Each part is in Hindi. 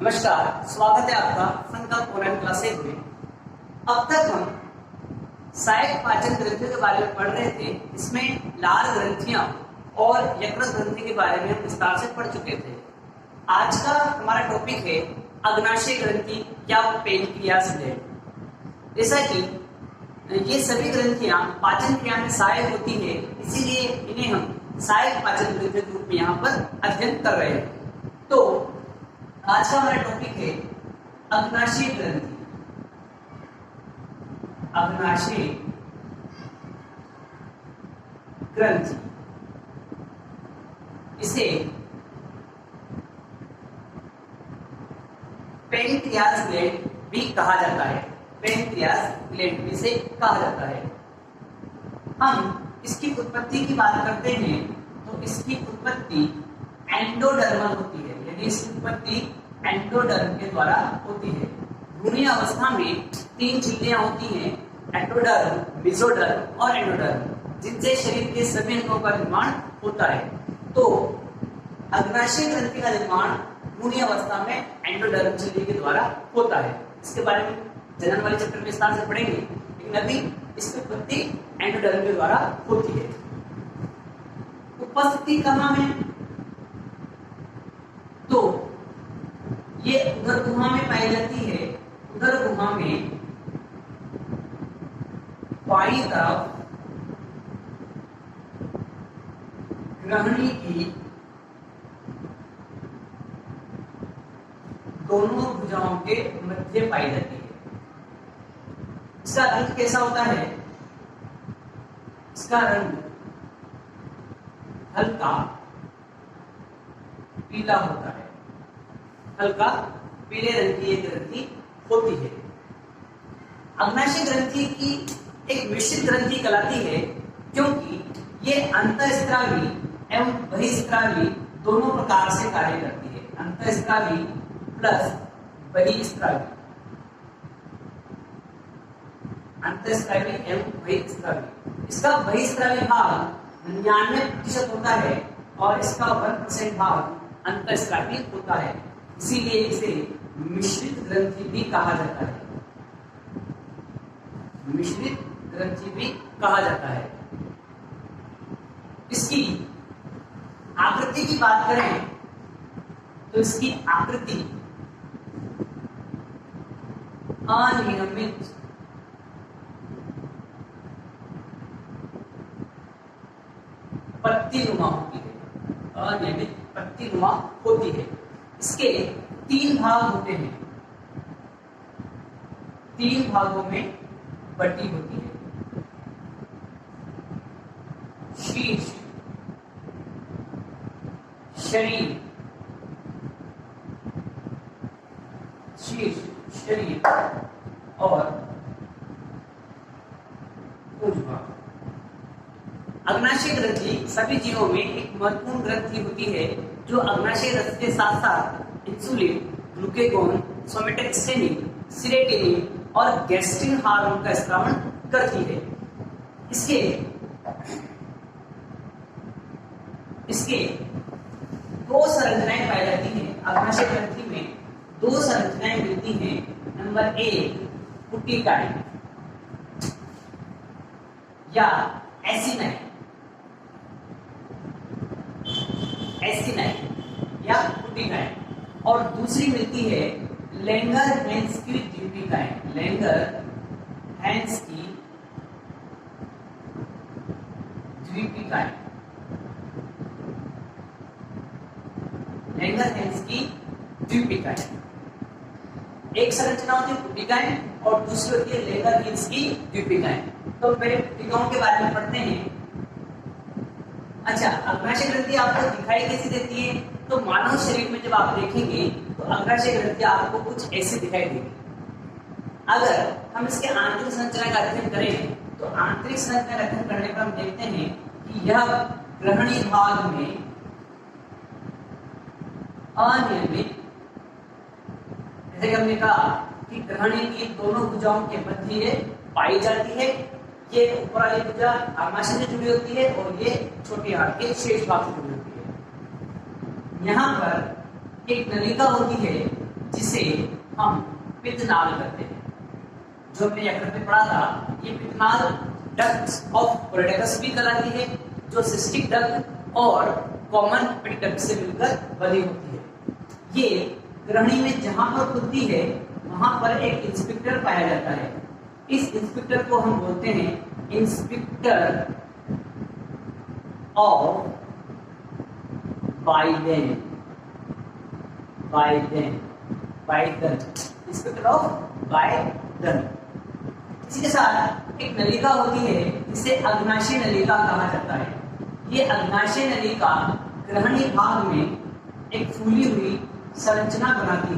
नमस्कार, स्वागत है आपका संकल्प ऑनलाइन क्लासेज में। अब तक हम सहायक पाचन ग्रंथियों के बारे में पढ़ रहे थे। इसमें लाल ग्रंथियां और यकृत ग्रंथि के बारे में हम विस्तार से पढ़ चुके थे। आज का हमारा टॉपिक है अग्नाशय ग्रंथि या पैंक्रियास ग्लैंड। जैसा कि ये सभी ग्रंथियां पाचन क्रिया में सहायक होती है, इसीलिए इन्हें हम सहायक पाचन ग्रंथि के रूप में यहाँ पर अध्ययन कर रहे हैं। तो आज का हमारा टॉपिक है अग्नाशय ग्रंथि। अग्नाशय ग्रंथि, इसे पैंक्रियास ग्लैंड भी कहा जाता है। पैंक्रियास ग्लैंड भी इसे कहा जाता है। हम इसकी उत्पत्ति की बात करते हैं तो इसकी उत्पत्ति एंडोडर्मल होती है, यानी इसकी उत्पत्ति एंडोडर्म के द्वारा होती है। भ्रूणीय अवस्था में तीन झिल्लियां होती हैं, एक्टोडर्म, मेसोडर्म और एंडोडर्म, जिनसे शरीर के सभी अंगों का निर्माण होता है। तो अग्नाशय ग्रंथि का निर्माण भ्रूणीय अवस्था में एंडोडर्म झिल्ली के द्वारा होता है। इसके बारे में जनन वाले चैप्टर में विस्तार से पढ़ेंगे, लेकिन अभी इसकी उत्पत्ति एंडोडर्म के द्वारा होती है। उपस्थिति कहाँ है? तो ये उदर गुहा में पाई जाती है। उदर गुहा में बाईं तरफ ग्रहणी की दोनों भुजाओं के मध्य पाई जाती है। इसका रंग कैसा होता है? इसका रंग हल्का पीला होता है। हल्का पीले रंग की ये ग्रंथि होती है। अग्नाशय ग्रंथि की एक मिश्रित ग्रंथि कहलाती है, क्योंकि ये अंतःस्रावी एवं बहिःस्रावी दोनों प्रकार से कार्य करती है। अंतःस्रावी प्लस बहिःस्रावी, अंतःस्रावी एवं बहिःस्रावी। इसका बहिःस्रावी भाग 99% होता है और इसका 1% भाग अंतःस्रावी होता है, इसीलिए इसे मिश्रित ग्रंथि भी कहा जाता है। मिश्रित ग्रंथि भी कहा जाता है। इसकी आकृति की बात करें तो इसकी आकृति अनियमित पत्तीनुमा होती है। अनियमित पत्तीनुमा होती है। इसके 3 भाग होते हैं, 3 भागों में बटी होती है। शीर्ष, शरीर, शीर्ष शरीर और भुजा। अग्नाशय ग्रंथि सभी जीवों में एक महत्वपूर्ण ग्रंथि होती है, जो अग्नाशय रस के साथ साथ इंसुलिन, ग्लूकेगॉन, सोमेटोस्टेनिन, सीरोटोनिन और गैस्ट्रिन हार्मोन का स्रावन करती है। इसके 2 संरचनाएं पाई जाती हैं। अग्नाशय ग्रंथि में 2 संरचनाएं मिलती हैं। नंबर 1 पुटिकाएं या एसिनाइन, या पुटिकाएं, और दूसरी मिलती है लैंगर-हैंस की द्वीपिकाएं। लैंगर-हैंस की द्वीपिकाएं, लैंगर-हैंस की द्वीपिकाएं। एक संरचना होती है पुटिकाएं और दूसरी होती है लैंगर-हैंस की द्वीपिकाएं। तो पहले पुटिकाओं के बारे में पढ़ते हैं। अच्छा, अग्नाशय ग्रंथि आपको दिखाई कैसी देती है? तो मानव शरीर में जब आप देखेंगे तो अग्नाशय ग्रंथि आपको कुछ ऐसी दिखाई देगी। अगर हम इसके आंतरिक संरचना का अध्ययन करें तो आंतरिक संरचना का अध्ययन करने पर हम देखते हैं कि यह ग्रहणी भाग में अनियमित, जैसे कि हमने कहा कि ग्रहणी की दोनों भुजाओं के मध्य पाई जाती है। ये ऊपर वाली भुजा अग्नाशय से जुड़ी होती है और ये छोटी हाथ के शेष भाग से जुड़ी होती है। यहाँ पर एक नलिका होती है जिसे हम पित्तनाल कहते हैं। जो हमने यकृत में पढ़ा था, ये पित्तनाल डक्ट्स ऑफ कोलेडक्टस भी कहलाती है, जो सिस्टिक डक्ट और कॉमन पेडिडक्ट से मिलकर बनी होती है। ये ग्रहणी में जहां पर खुलती है वहां पर एक इंस्पेक्टर पाया जाता है। इस इंस्पेक्टर को हम बोलते हैं inspector of Biden. Inspector of Biden. इसी के साथ एक नलिका होती है जिसे अग्नाशय नलिका कहा जाता है। ये अग्नाशय नलिका ग्रहणी भाग में एक फूली हुई संरचना बनाती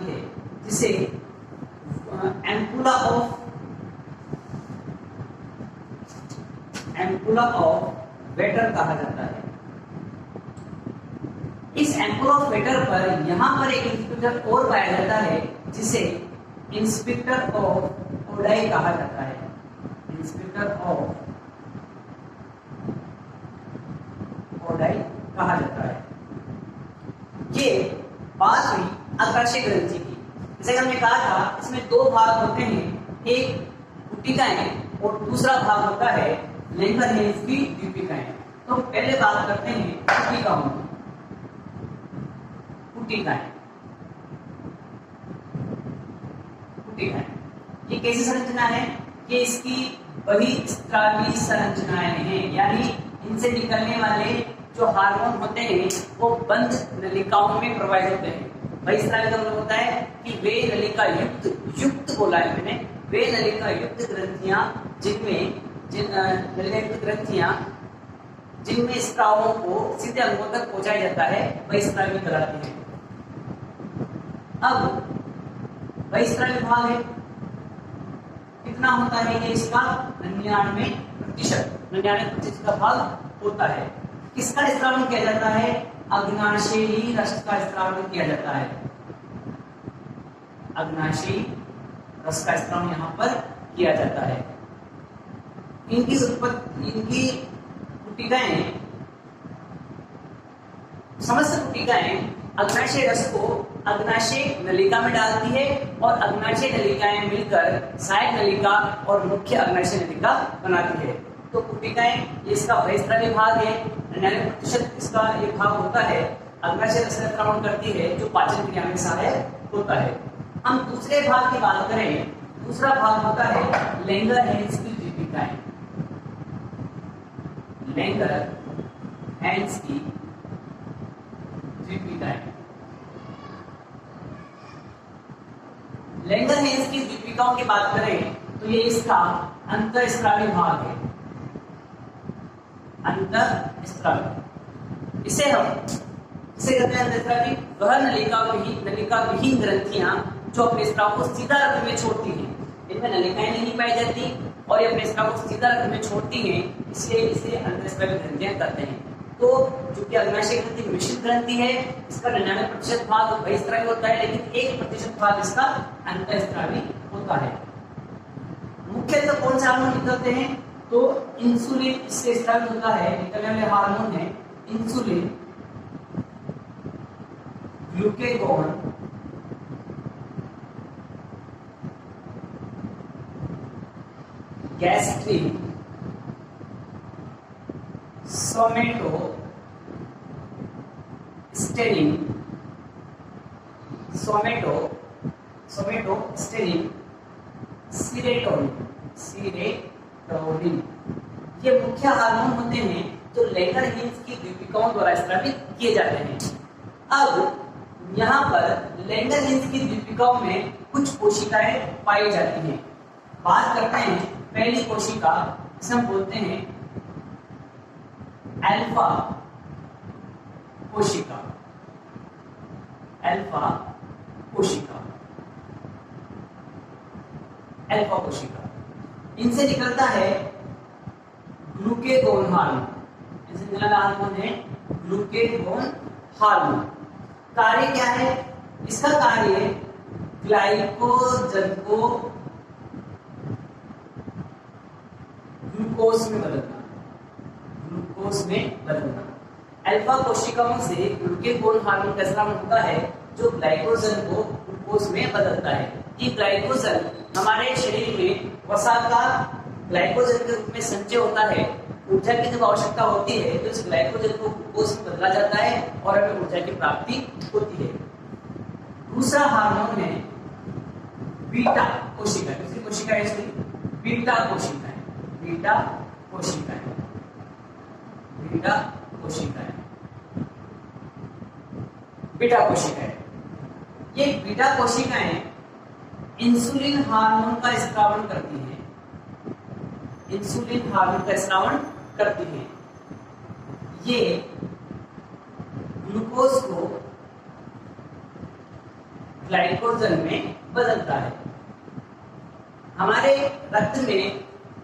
है, जिसे एम्पुला ऑफ वेटर कहा जाता है। इस एम्पुला ऑफ वेटर पर यहां पर एक इंस्पेक्टर और पाया जाता है जिसे इंस्पेक्टर ऑफ ओडाई कहा जाता है। इंस्पेक्टर ऑफ ओडाई कहा जाता है। ये बात हुई अग्नाशय ग्रंथि की। जैसे हमने कहा था, इसमें दो भाग होते हैं, एक पुटिकाएं और दूसरा भाग होता है लैंगरहैंस की दीपिकाएं। तो पहले बात करते हैं पुटिकाओं की। पुटिकाएं ये कैसी संरचना है? ये इसकी बहिस्त्रावी संरचनाएं हैं, यानी इनसे निकलने वाले जो हार्मोन होते हैं वो बंद नलिकाओं में प्रवाहित होते हैं। बहिस्त्रावी का मतलब होता है कि वे नलिका युक्त बोला है मैंने, वे नलिका युक्त ग्रंथियां जिनमें स्रावों को सीधे अंगों तक पहुंचाया जाता है, बहिस्त्रावी कहलाती है। अब बहिस्त्रावी भाग है, कितना होता है ये इसका? 99% का भाग होता है। किसका स्त्रावन किया जाता है? अग्नाशयी रस का स्त्रावन किया जाता है। अग्नाशयी रस का स्त्रावन यहाँ पर किया जाता है। इनकी पुटिकाएं, समस्त पुटिकाएं अग्नाशय रस को अग्नाशय नलिका में डालती है और अग्नाशय नलिकाएं मिलकर सहायक नलिका और मुख्य अग्नाशय नलिका बनाती है। तो पुटिकाएं इसका बहिस्त्रावी भाग है, 99% इसका ये भाग होता है, अग्नाशय रस का स्त्रावन करती है, जो पाचन क्रिया में सहायक होता है। हम दूसरे भाग की बात करें, दूसरा भाग होता है लैंगरहैंस की दीपिकाएं। लैंगरहैंस की दीपिकाएं, लैंगरहैंस की दीपिकाओं की बात करें तो ये इसका अंतःस्रावी भाग है। अंतःस्रावी, इसे हम कहते हैं अंतःस्रावी वह नलिका विहीन ग्रंथियां जो अपने स्राव को सीधा रक्त में छोड़ती हैं। इनमें नलिकाएं नहीं पाई जाती और ये अपने स्राव को सीधा रक्त में छोड़ती हैं, इसलिए इसे अंतःस्रावी ग्रंथियां कहते हैं। तो चूंकि अग्नाशय ग्रंथि मिश्रित ग्रंथि है, इसका 99% भाग बहिस्त्रावी होता है, लेकिन 1% भाग इसका अंतःस्रावी होता है। मुख्यतः कौन से हार्मोन निकलते हैं? तो इंसुलिन इससे स्रावित होता है, निकलने वाले हार्मोन है इंसुलिन, ग्लूकेगॉन, गैस्ट्रिन, सोमेटोस्टेरिन, सीरेटोनिन, ये मुख्य हार्मोन होते हैं जो लैंगरहैंस की दीपिकाओं द्वारा स्रावित किए जाते हैं। अब यहाँ पर लैंगरहैंस की दीपिकाओं में कुछ कोशिकाएं पाई जाती हैं। बात करते हैं पहली कोशिका, जिसे हम बोलते हैं अल्फा कोशिका। इनसे निकलता है ग्लूकेगॉन हार्मोन। इनसे निकलने वाला हार्मोन है ग्लूकेगॉन हार्मोन। कार्य क्या है इसका? कार्य ग्लाइकोजन को ग्लूकोज में बदलना। अल्फा कोशिकाओं से ग्लूकेगोन हार्मोन का स्राव होता है जो ग्लाइकोजन को ग्लूकोज में बदलता है। ये ग्लाइकोजन हमारे शरीर में वसा का ग्लाइकोजन के रूप में संचय होता है। ऊर्जा की जब आवश्यकता होती है तो इस ग्लाइकोजन को ग्लूकोज में बदला जाता है और हमें ऊर्जा की प्राप्ति होती है। दूसरा हार्मोन है बीटा कोशिका। दूसरी कोशिका है इसकी बीटा कोशिका है। बीटा कोशिका है। बीटा कोशिका है। बीटा कोशिका है। ये बीटा कोशिकाएं इंसुलिन हार्मोन का स्रावण करती हैं। इंसुलिन हार्मोन का स्रावण करती हैं। ये ग्लूकोज को ग्लाइकोजन में बदलता है। हमारे रक्त में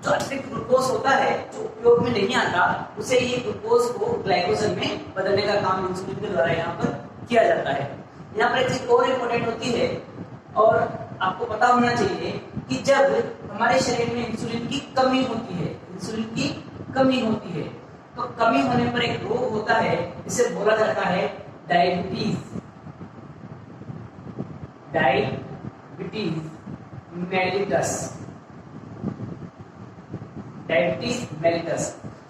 जो अतिरिक्त ग्लूकोज होता है जो उपयोग में नहीं आता, उसे ये ग्लूकोज को ग्लाइकोजन में बदलने का काम इंसुलिन के द्वारा यहाँ पर किया जाता है। यहाँ पर एक चीज और इम्पोर्टेंट होती है और आपको पता होना चाहिए कि जब हमारे शरीर में इंसुलिन की कमी होती है, इंसुलिन की कमी होती है, तो कमी होने पर एक रोग होता है जिसे बोला जाता है diabetes. Diabetes mellitus. Diabetes mellitus.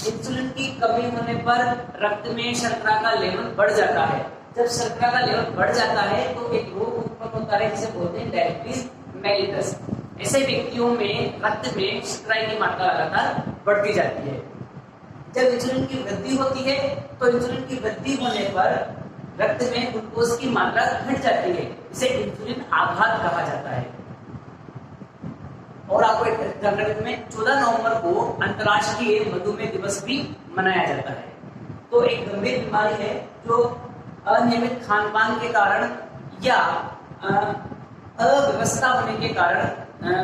Insulin की कमी होने पर रक्त में शर्करा का लेवल बढ़ जाता है। जब शर्करा का लेवल बढ़ जाता है तो एक रोग उत्पन्न होता है जिसे बोलते हैं डायबिटीज मेलिटस। ऐसे व्यक्तियों में रक्त में शर्करा की मात्रा लगातार बढ़ती जाती है। जब इंसुलिन की वृद्धि होती है तो इंसुलिन की वृद्धि होने पर रक्त में ग्लूकोज की मात्रा घट जाती है। इसे इंसुलिन आघात कहा जाता है। और आपको जनवरी में 14 नवंबर को अंतर्राष्ट्रीय मधुमेह दिवस भी मनाया जाता है। तो एक गंभीर बीमारी है जो अनियमित खान पान के कारण या अव्यवस्था होने के कारण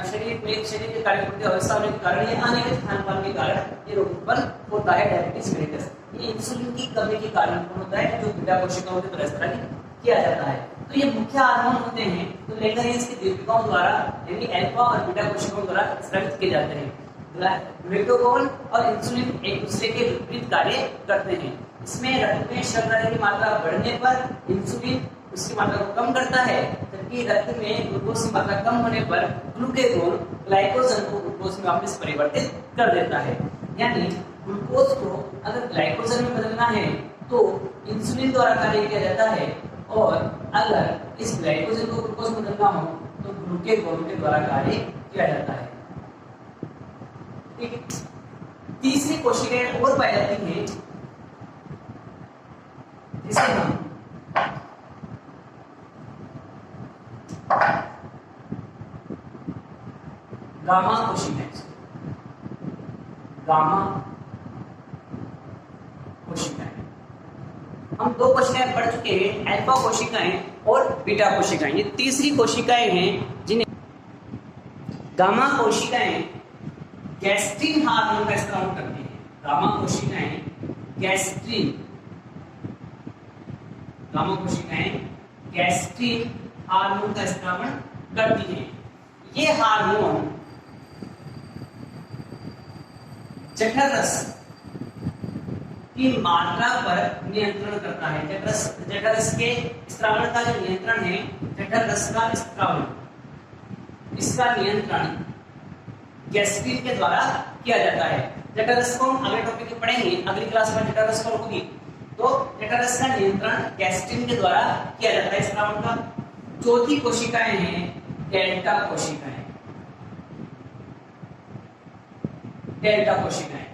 शरीर के कार्यप्रति अवस्था होने के कारण या अनियमित खान पान के कारण ये रोग उत्पन्न होता है डायबिटीज मेलिटस। ये इंसुलिन की कमी के कारण उत्पन्न होता है जो बीटा कोशिकाओं के द्वारा स्रावित किया जाता है। तो ये मुख्य हार्मोन होते हैं तो लेकर इसकी दीर्घिकाओं द्वारा यानी अल्फा और बीटा कोशिकाओं द्वारा स्रावित किए जाते हैं। ग्लूकागोन और इंसुलिन एक दूसरे के विपरीत कार्य करते हैं। इसमें रक्त में शर्करा की मात्रा बढ़ने पर इंसुलिन उसकी मात्रा को कम करता है, जबकि रक्त में ग्लूकोज की मात्रा कम होने पर ग्लूकेगोन ग्लाइकोजन को ग्लूकोज में वापस परिवर्तित कर देता है। यानी ग्लूकोज को अगर ग्लाइकोजन में बदलना है तो इंसुलिन द्वारा कार्य किया जाता है और अगर इस ग्लाइकोजन को ग्लूकोज में बदलना हो तो ग्लूकेगोन के द्वारा कार्य किया जाता है। ठीक है। तीसरी कोशिकाएं और पाई जाती हैं जिसे हम गामा कोशिकाएं। गामा कोशिकाएं हम दो कोशिकाएं पढ़ चुके हैं, अल्फा कोशिकाएं और बीटा कोशिकाएं। ये तीसरी कोशिकाएं हैं जिन्हें गामा कोशिकाएं गैस्ट्रिन हार्मोन का स्राव करती हैं। गामा कोशिकाएं गैस्ट्रिन हार्मोन का स्रावण करती हैं। ये हार्मोन जठर रस की मात्रा पर नियंत्रण करता है। जठर रस के स्रावण का जो नियंत्रण है, जठर रस का स्रावण, इसका नियंत्रण गैस्ट्रिन के द्वारा किया जाता है। जठर रस को हम अगले टॉपिक में पढ़ेंगे, अगली क्लास में जठर रस को होगी। तो जठर रस का नियंत्रण गैस्ट्रिन के द्वारा किया जाता है स्रावण का। चौथी कोशिकाएं हैं डेल्टा कोशिकाएं। डेल्टा कोशिकाएं,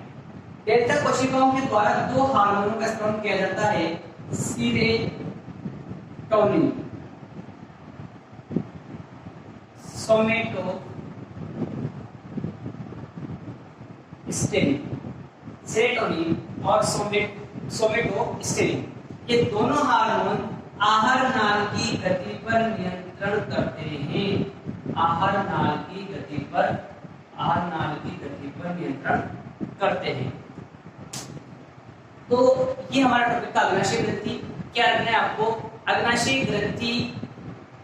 डेल्टा कोशिकाओं के द्वारा दो हार्मोनों का स्राव किया जाता है, सीरोटोनिन, सेरोटोनिन और सोमेटोस्टेरिन। ये दोनों हार्मोन आहार नाल की गति पर नियंत्रण करते हैं। आहार नाल की गति पर नियंत्रण करते हैं। तो ये हमारा टॉपिक था अग्नाशय ग्रंथि। क्या रखना है आपको? अग्नाशय ग्रंथि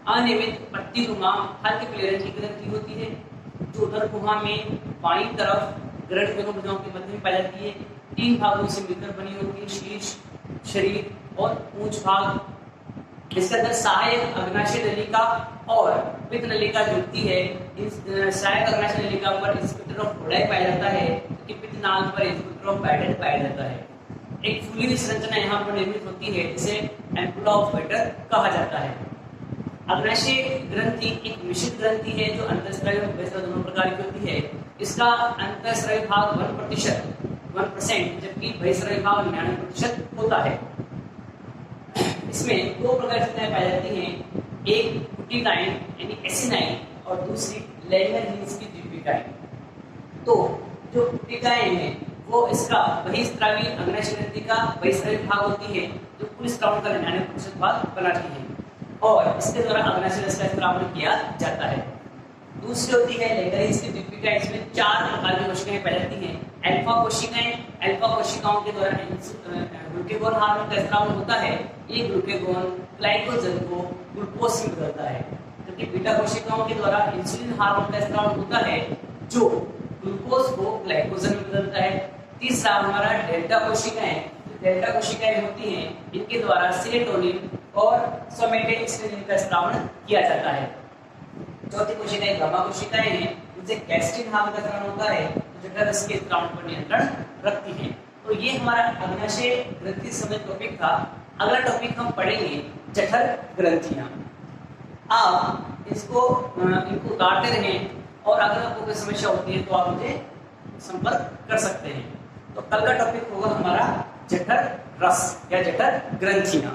अनियमित पट्टीनुमा हल्के पीले रंग की ग्रंथि होती है जो उदर गुहा में बाईं तरफ ग्रंथ दोनों भुजाओं के मध्य में पाई जाती है। 3 भागों से मिलकर बनी होती है, शीर्ष, शरीर और पूंछ भाग। इसके अंदर सहायक अग्नाशय नलिका और पित्त नलिका जुड़ती है। इस सहायक अग्नाशय नलिका पर इंस्पेक्टर ऑफ फोडाई पाया जाता है, जबकि पित्त नाल पर इंस्पेक्टर ऑफ बायडेट पाया जाता है। एक फूली संरचना यहाँ पर निर्मित होती है जिसे एम्पुला ऑफ वेटर कहा जाता है। अग्नाशय ग्रंथि एक मिश्रित ग्रंथि है जो अंतःस्रावी और बहिःस्रावी दोनों प्रकार की होती है। इसका अंतःस्रावी भाग 1% जबकि बहिःस्रावी भाग 99% होता है। इसमें दो प्रकार की संरचनाएं पाई जाती हैं, एक पुटिकाइन यानी एसिनाइन और दूसरी लैंगरहिंस की द्वीपिकाइन। तो जो पुटिकाइन है वो इसका बहिःस्रावी अग्नाशय ग्रंथि का बहिःस्रावी भाग होती है जो कुल स्राव का 99% भाग बनाती है और इसके द्वारा अग्नाशय रस का स्राव किया जाता है। दूसरी होती है लैंगरहिंस की द्वीपिका। इसमें 4 प्रकार की कोशिकाएं पाई जाती हैं। अल्फा कोशिकाएं, अल्फा कोशिकाओं के द्वारा ग्लूकेगोन हार्मोन का स्राव होता है। ये ग्लूकेगोन ग्लाइकोजन को ग्लूकोज में बदलता है, जबकि बीटा कोशिकाओं के द्वारा इंसुलिन हार्मोन का स्राव होता है जो ग्लूकोज को ग्लाइकोजन में बदलता है। तीसरा हमारा डेल्टा कोशिकाएं। डेल्टा कोशिकाएं होती हैं, इनके द्वारा सेरोटोनिन और सोमेटिक का स्राव किया जाता है। चौथी कोशिकाएं गामा कोशिकाएं हैं, इनसे गैस्ट्रिन हार्मोन का स्राव होता है जो जठर रस के स्राव पर नियंत्रण रखती है। तो ये हमारा अग्नाशय ग्रंथि संबंधित टॉपिक था। अगला टॉपिक हम पढ़ेंगे जठर ग्रंथियां। आप इनको उतारते रहें और अगर आपको कोई समस्या होती है तो आप मुझे संपर्क कर सकते हैं। तो कल का टॉपिक होगा हमारा जठर रस या जठर ग्रंथियां।